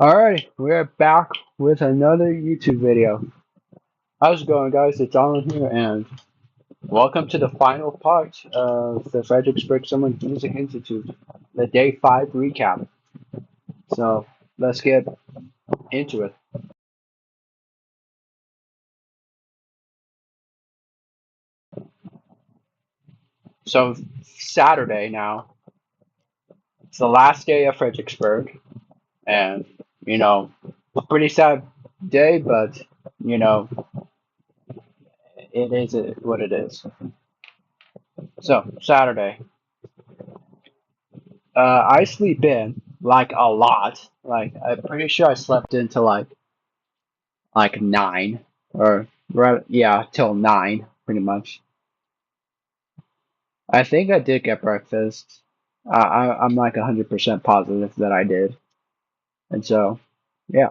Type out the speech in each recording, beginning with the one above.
Alright, we're back with another YouTube video. How's it going, guys? It's Alan here, and welcome to the final part of the Fredericksburg Summer Music Institute, the Day 5 recap. So, let's get into it. So, Saturday now, it's the last day of Fredericksburg, and, pretty sad day, but, you know, it is what it is. So, Saturday. I sleep in like a lot. Like I'm pretty sure I slept into like 9 or right, yeah, till 9 pretty much. I think I did get breakfast. I'm like 100% positive that I did. And so, yeah.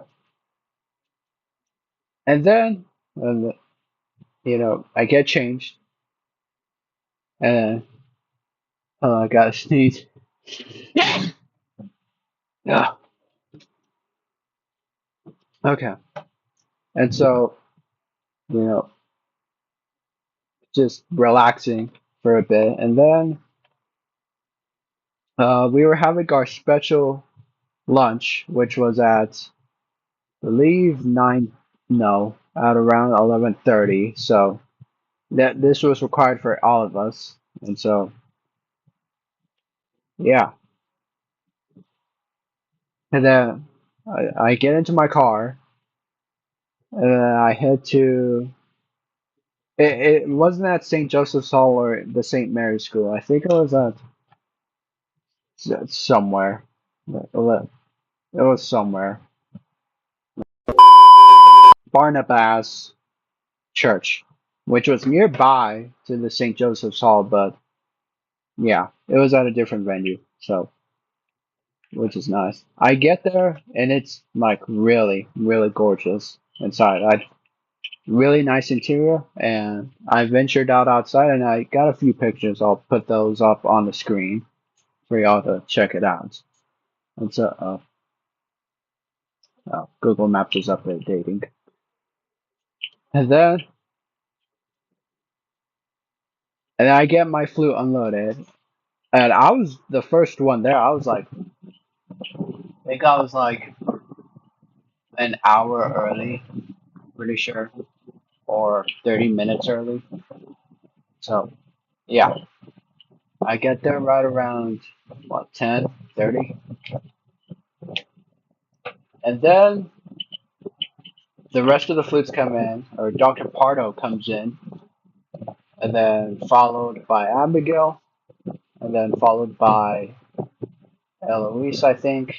And then, uh, I get changed and I gotta sneeze. Yeah. Okay. And so, you know, just relaxing for a bit. And then we were having our special lunch, which was at I believe 9, no, at around 11:30. So that this was required for all of us, and so yeah. And then I get into my car and then I head to. It wasn't at St. Joseph's Hall or the St. Mary's School. I think it was at somewhere. It was somewhere. Barnabas Church, which was nearby to the St. Joseph's Hall, but yeah, it was at a different venue, so which is nice. I get there and it's like really, really gorgeous inside. I really nice interior, and I ventured out outside and I got a few pictures. I'll put those up on the screen for y'all to check it out. And so, Google Maps is updating, and then I get my flute unloaded, and I was the first one there. I think I was like an hour early, pretty sure, or 30 minutes early. So yeah, I get there right around what 10:30, and then the rest of the flutes come in, or Dr. Pardo comes in, and then followed by Abigail, and then followed by Eloise, I think,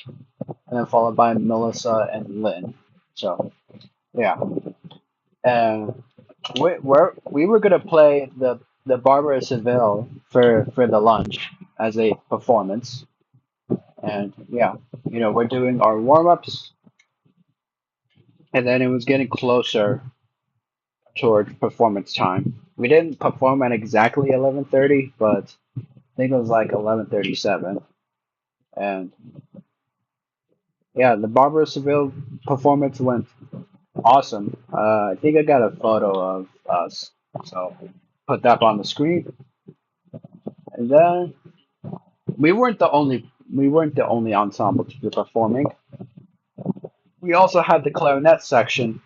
and then followed by Melissa and Lynn. So yeah, and we were gonna play the Barbara Seville for the lunch as a performance, and yeah, we're doing our warm ups, and then it was getting closer toward performance time. We didn't perform at exactly 11:30, but I think it was like 11:37. And yeah, the Barbara Seville performance went awesome. I think I got a photo of us, so put that on the screen. And then we weren't the only ensemble to be performing. We also had the clarinet section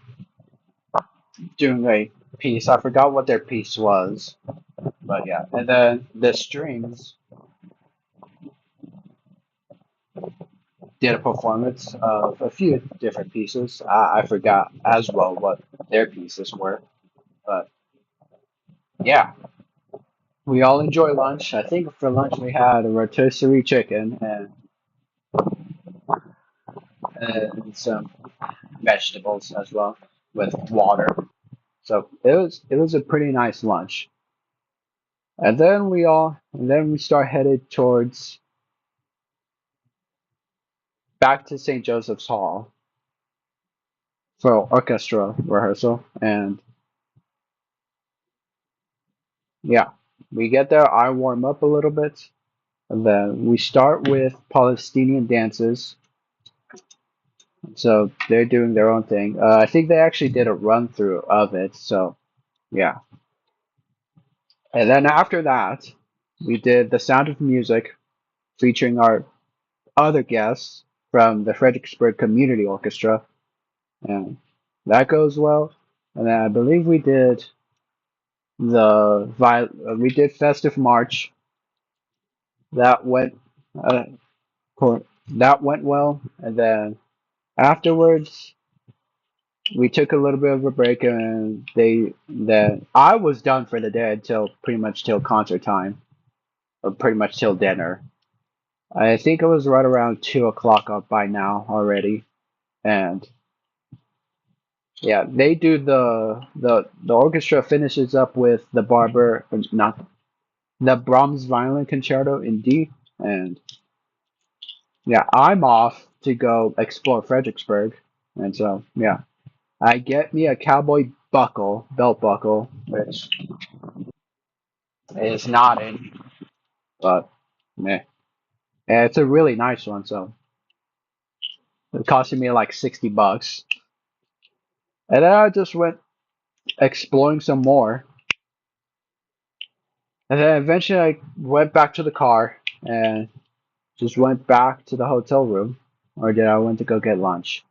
doing a piece. I forgot what their piece was, but yeah. And then the strings did a performance of a few different pieces. I forgot as well what their pieces were, but yeah, we all enjoy lunch. I think for lunch we had a rotisserie chicken and some vegetables as well with water. So it was a pretty nice lunch. And then we start headed towards back to St. Joseph's Hall for orchestra rehearsal. And yeah, we get there. I warm up a little bit. And then we start with Palestinian dances. So they're doing their own thing. I think they actually did a run through of it. So yeah. And then after that, we did The Sound of Music featuring our other guests from the Fredericksburg Community Orchestra, and that goes well. And then I believe we did Festive March. That went uh, that went well, and then afterwards we took a little bit of a break, and then I was done for the day until pretty much till concert time, or pretty much till dinner. I think it was right around 2 o'clock up by now already, and yeah, they do the orchestra finishes up with the Barber, not the Brahms Violin Concerto in D, and yeah, I'm off to go explore Fredericksburg, and so yeah, I get me a cowboy belt buckle, which is not in, but meh. And it's a really nice one, so it costed me like $60, and then I just went exploring some more, and then eventually I went back to the car and just went back to the hotel room, or did I went to go get lunch?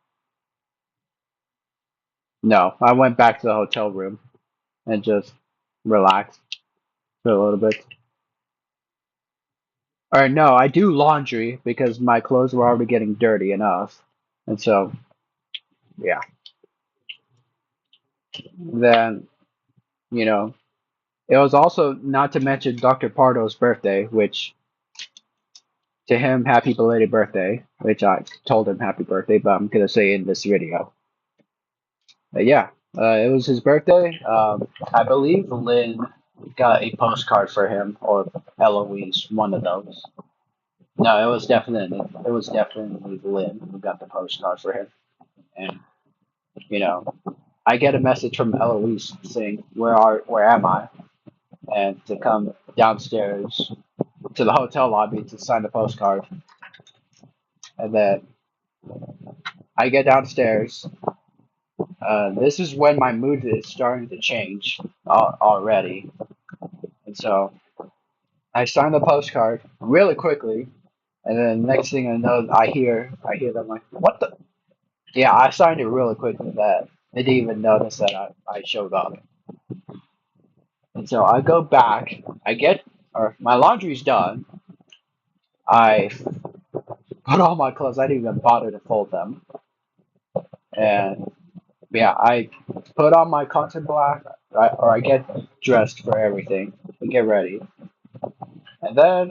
No, I went back to the hotel room and just relaxed for a little bit. Or no, I do laundry because my clothes were already getting dirty enough, and so yeah. Then you know it was also not to mention Dr. Pardo's birthday, which to him happy belated birthday, which I told him happy birthday, but I'm gonna say in this video. But yeah, it was his birthday. I believe Lynn got a postcard for him, or Eloise, one of those. No, it was definitely Lynn who got the postcard for him. And you know, I get a message from Eloise saying, where am I?" and to come downstairs to the hotel lobby to sign the postcard. And then I get downstairs. This is when my mood is starting to change already, and so I sign the postcard really quickly, and then next thing I know, I hear them like, "What the?" Yeah, I signed it really quickly that they didn't even notice that I showed up. And so I go back, or my laundry's done. I put all my clothes. I didn't even bother to fold them, and yeah, I put on my cotton black, or I get dressed for everything, get ready, and then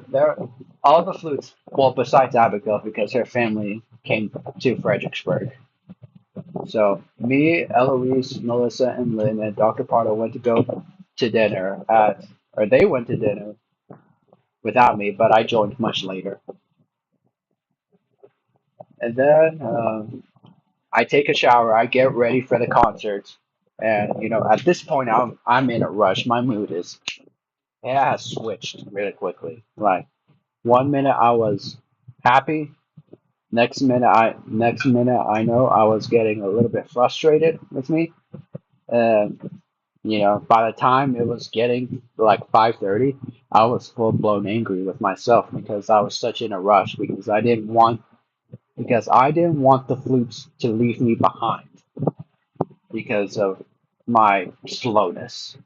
there, all the flutes. Well, besides Abigail, because her family came to Fredericksburg. So me, Eloise, Melissa, and Lynn and Dr. Pardo went to go to dinner or they went to dinner without me, but I joined much later. And then I take a shower, I get ready for the concert, and at this point I'm in a rush. My mood is it has switched really quickly. Like 1 minute I was happy, next minute I know I was getting a little bit frustrated with me, and by the time it was getting like 5:30, I was full blown angry with myself because I was such in a rush because I didn't want the flutes to leave me behind because of my slowness.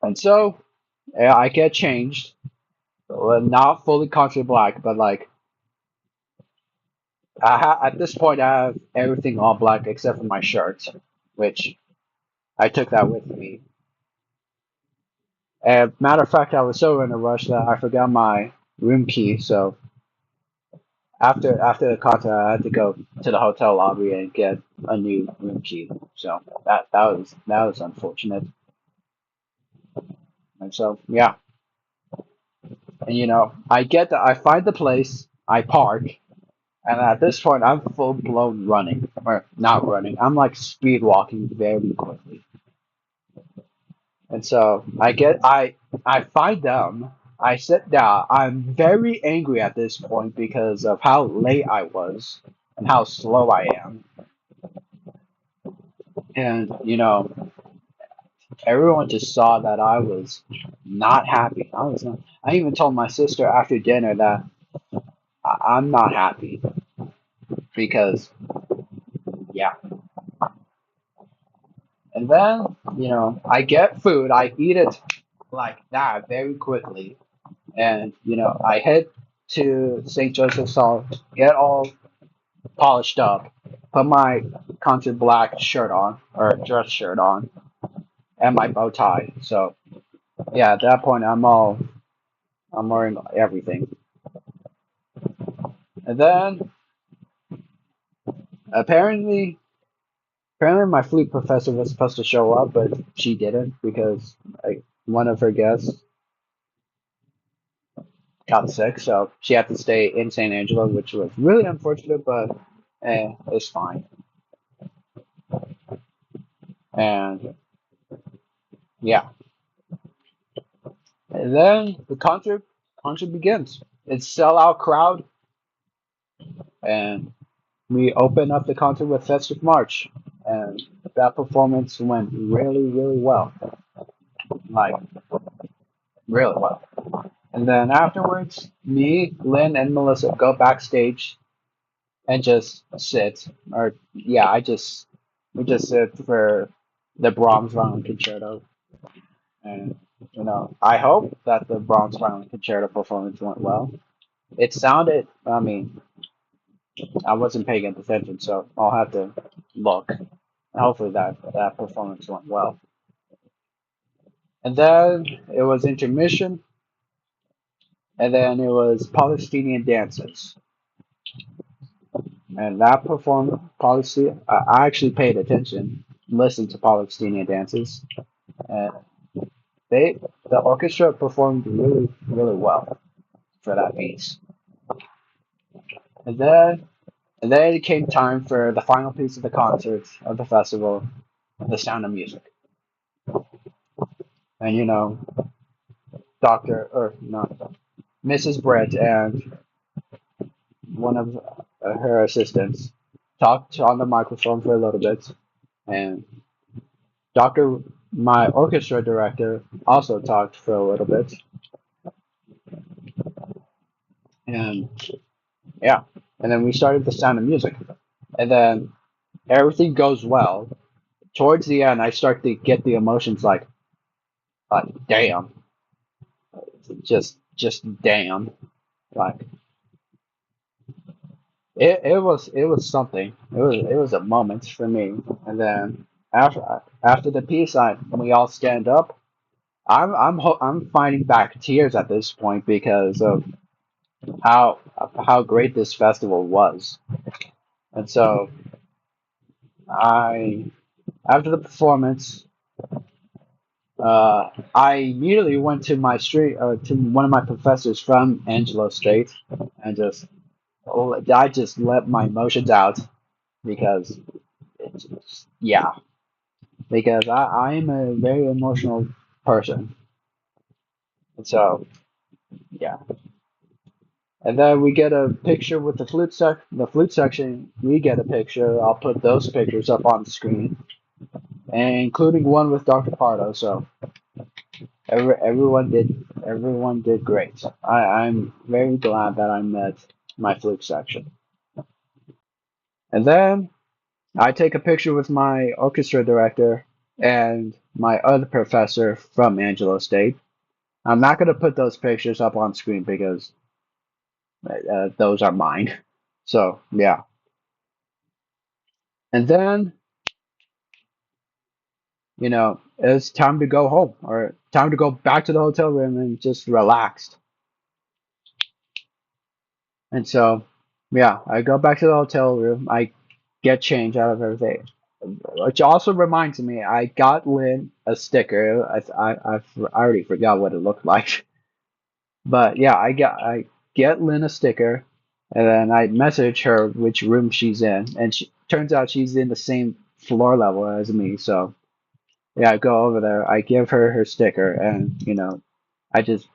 And so yeah, I get changed, well, not fully country black, but like at this point I have everything all black except for my shirt, which I took that with me. And matter of fact, I was so in a rush that I forgot my room key. So after the concert, I had to go to the hotel lobby and get a new room key. So that was unfortunate. And so yeah, and I find the place, I park, and at this point I'm full blown running, or not running. I'm like speed walking very quickly. And so I find them. I sit down. I'm very angry at this point because of how late I was and how slow I am. And, everyone just saw that I was not happy. I was not. I even told my sister after dinner that I'm not happy because, yeah. And then, I get food. I eat it like that very quickly. And, I head to St. Joseph's Hall, get all polished up, put my country black shirt on, or dress shirt on, and my bow tie. So, yeah, at that point, I'm wearing everything. And then, apparently, apparently my flute professor was supposed to show up, but she didn't because one of her guests got sick, so she had to stay in San Angelo, which was really unfortunate, but it's fine. And yeah, and then the concert begins. It's sellout crowd, and we open up the concert with Festive March, and that performance went really, really well, like really well. And then afterwards, me, Lynn, and Melissa go backstage and just sit. Or yeah, I just we just sit for the Brahms Violin Concerto, and I hope that the Brahms Violin Concerto performance went well. It sounded. I mean, I wasn't paying attention, so I'll have to look. Hopefully that performance went well. And then it was intermission, and then it was Palestinian dances. And that perform Palestine, I actually paid attention, listened to Palestinian dances, and they the orchestra performed really really well for that piece. And then it came time for the final piece of the concert of the festival, The Sound of Music. And Doctor or not Mrs. Brett and one of her assistants talked on the microphone for a little bit, and Doctor, my orchestra director, also talked for a little bit, and yeah, and then we started The Sound of Music, and then everything goes well. Towards the end, I start to get the emotions like damn, just damn, like it was something. It was a moment for me, and then after the piece, we all stand up. I'm fighting back tears at this point because of how great this festival was. And so I after the performance, I immediately went to my street to one of my professors from Angelo State and I just let my emotions out because yeah, because I am a very emotional person. And so yeah. And then we get a picture with the flute section. We get a picture. I'll put those pictures up on the screen, and including one with Dr. Pardo. So everyone did great. I'm very glad that I met my flute section. And then I take a picture with my orchestra director and my other professor from Angelo State. I'm not going to put those pictures up on screen because those are mine. So yeah. And then it's time to go home or time to go back to the hotel room and just relax. And so, yeah, I go back to the hotel room. I get change out of everything, which also reminds me, I got Lynn a sticker. I already forgot what it looked like, but yeah, I get Lynn a sticker, and then I message her which room she's in, and she turns out she's in the same floor level as me. So yeah, I go over there. I give her her sticker, and I just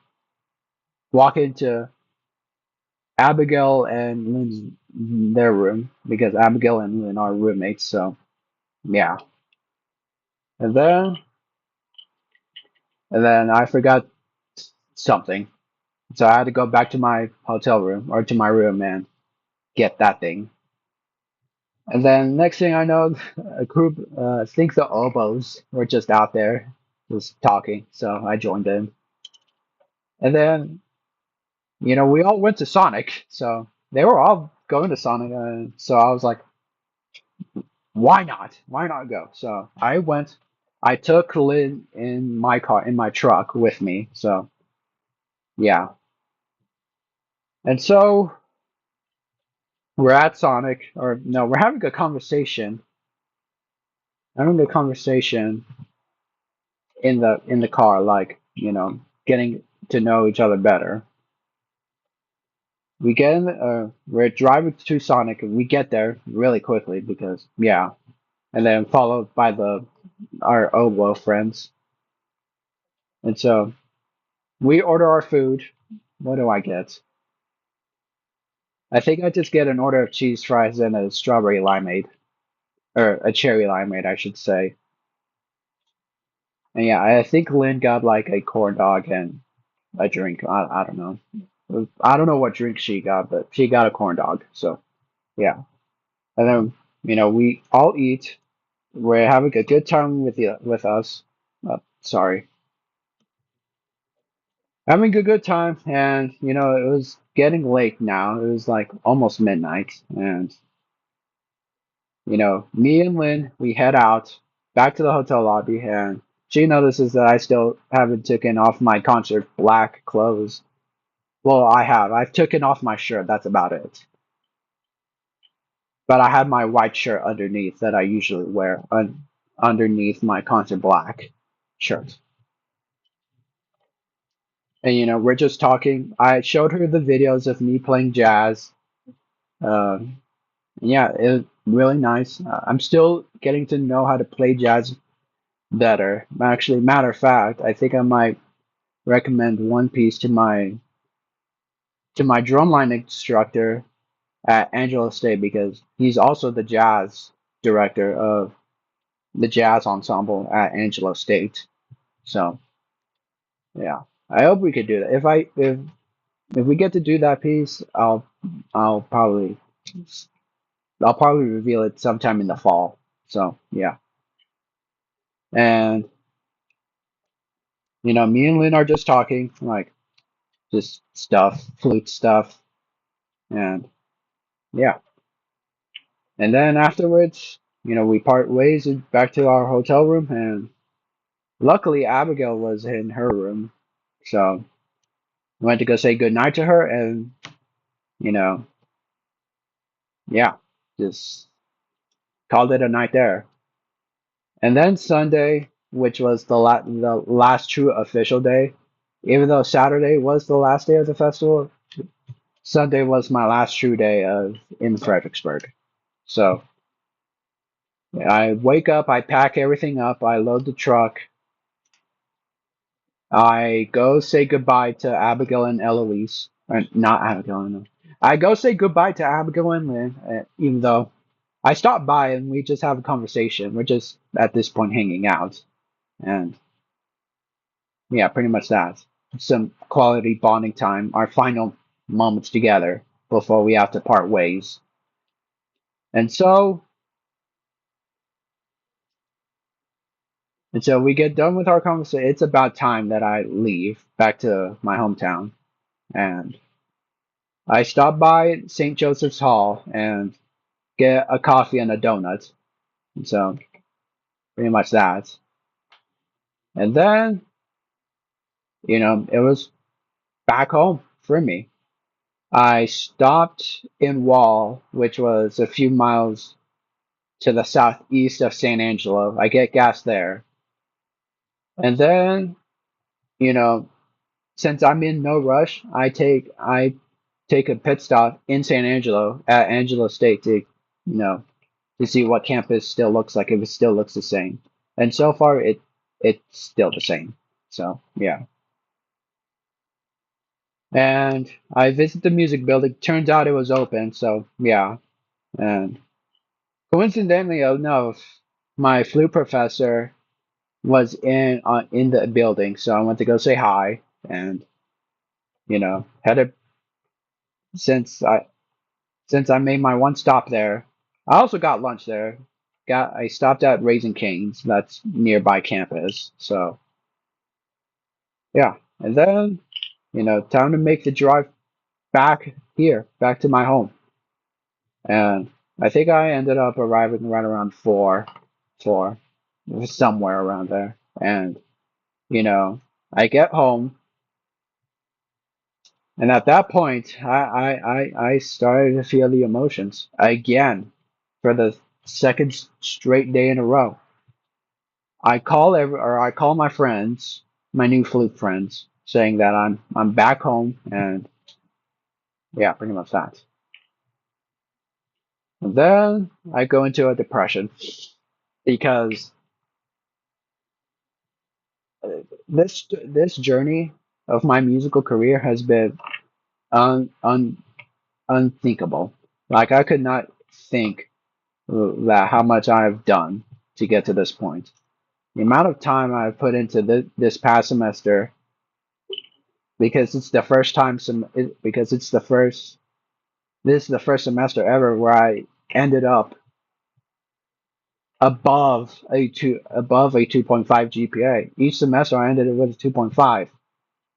walk into Abigail and Lynn's their room because Abigail and Lynn are roommates. So yeah, and then I forgot something, so I had to go back to my hotel room or to my room and get that thing. And then next thing I know, a group, I think the oboes were just out there, just talking. So I joined in, and then we all went to Sonic. So they were all going to Sonic, so I was like, why not? Why not go? So I went. I took Lynn in my car, in my truck with me. So yeah. And so we're at Sonic, or no, we're having a conversation in the car, like, getting to know each other better. We're driving to Sonic, and we get there really quickly because, yeah, and then followed by our Obo friends. And so we order our food. What do I get? I think I just get an order of cheese fries and a strawberry limeade, or a cherry limeade, I should say. And yeah, I think Lynn got like a corn dog and a drink. I don't know. I don't know what drink she got, but she got a corn dog. So yeah, and then we all eat. We're having a good time with us. Sorry, having a good time, and it was getting late now. It was like almost midnight, and me and Lynn, we head out back to the hotel lobby, and she notices that I still haven't taken off my concert black clothes. Well, I have. I've taken off my shirt. That's about it. But I have my white shirt underneath that I usually wear underneath my concert black shirt. And we're just talking. I showed her the videos of me playing jazz. Um, yeah, it was really nice. I'm still getting to know how to play jazz better. Actually, matter of fact, I think I might recommend one piece to my drumline instructor at Angelo State because he's also the jazz director of the jazz ensemble at Angelo State. So yeah, I hope we could do that. If we get to do that piece, I'll probably I'll probably reveal it sometime in the fall. So yeah, and me and Lynn are just talking like just stuff, flute stuff, and yeah. And then afterwards, we part ways and back to our hotel room, and luckily Abigail was in her room, so I went to go say goodnight to her, and you know, yeah, just called it a night there. And then Sunday, which was the last true official day, even though Saturday was the last day of the festival, Sunday was my last true day of in Fredericksburg. So I wake up, I pack everything up, I load the truck, I go say goodbye to Abigail and Eloise. Or not Abigail, no. I go say goodbye to Abigail and Lynn, even though I stop by and we just have a conversation. We're just at this point hanging out. And yeah, pretty much that. Some quality bonding time, our final moments together before we have to part ways. And so, we get done with our conversation. It's about time that I leave back to my hometown. And I stop by St. Joseph's Hall and get a coffee and a donut. And so, pretty much that. And then, it was back home for me. I stopped in Wall, which was a few miles to the southeast of San Angelo. I get gas there. And then, you know, since I'm in no rush, I take a pit stop in San Angelo at Angelo State to see what campus still looks like, if it still looks the same. And so far it's still the same. So yeah. And I visited the music building. Turns out it was open, so yeah. And coincidentally enough, my flute professor was in the building, so I went to go say hi, and had a since I made my one stop there. I also got lunch there. I stopped at Raising Cane's, that's nearby campus. So yeah, and then time to make the drive back here, back to my home. And I think I ended up arriving right around four, somewhere around there. And I get home, and at that point, I started to feel the emotions again for the second straight day in a row. I call my friends, my new flute friends, saying that I'm back home, and yeah, pretty much that. And then I go into a depression because this journey of my musical career has been un, un, unthinkable. Like I could not think that how much I've done to get to this point. The amount of time I've put into this past semester, because it's the first time because it's the first this is the first semester ever where I ended up above a 2.5 GPA. Each semester I ended it with a 2.5.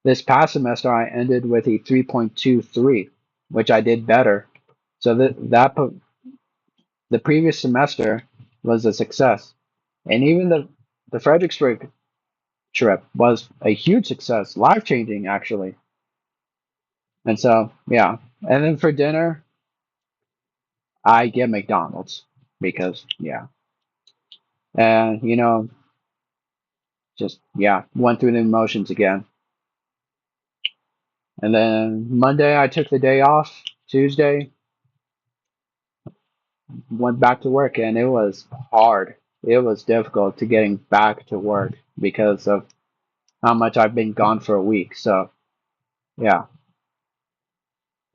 This past semester I ended with a 3.23, which I did better. So the previous semester was a success, and even the Fredericksburg trip was a huge success, life changing actually. And so yeah, and then for dinner I get McDonald's because yeah, and just yeah, went through the emotions again. And then Monday I took the day off. Tuesday went back to work, and it was hard. It was difficult to getting back to work because of how much I've been gone for a week. So yeah.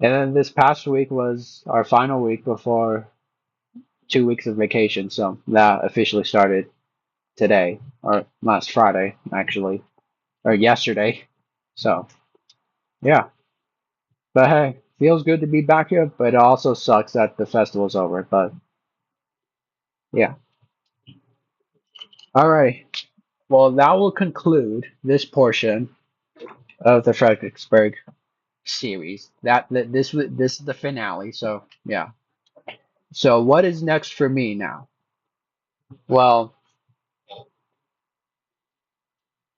And then this past week was our final week before 2 weeks of vacation. So that officially started today, or last Friday actually, or yesterday. So yeah. But hey, feels good to be back here, but it also sucks that the festival's over. But yeah. All right. Well, that will conclude this portion of the Fredericksburg series. This is the finale. So yeah. So what is next for me now? Well,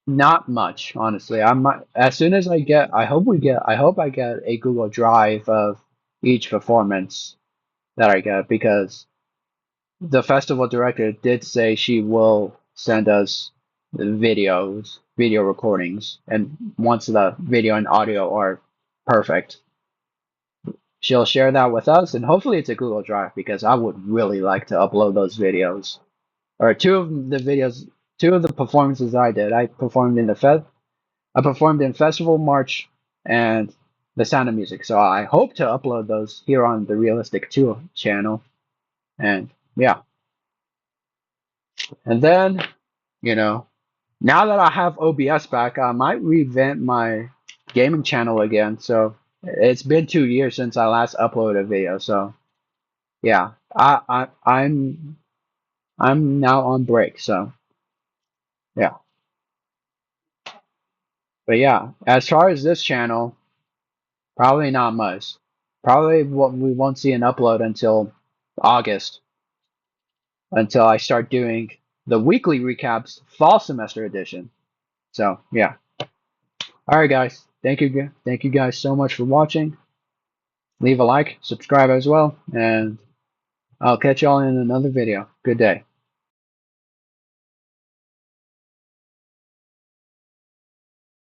not much, honestly. As soon as I get. I hope I get a Google Drive of each performance that I get, because the festival director did say she will send us the video recordings, and once the video and audio are perfect, she'll share that with us, and hopefully it's a Google Drive because I would really like to upload those videos. Or two of the performances I did. I performed in Festival March and The Sound of Music. So I hope to upload those here on the Realistic 2 channel. And yeah. And then, you know, now that I have OBS back, I might revamp my gaming channel again. So it's been 2 years since I last uploaded a video. So yeah, I'm now on break. So yeah, but yeah, as far as this channel, probably not much. Probably what we won't see an upload until August, until I start doing the weekly recaps, fall semester edition. So yeah, all right, guys. Thank you guys so much for watching. Leave a like, subscribe as well, and I'll catch y'all in another video. Good day.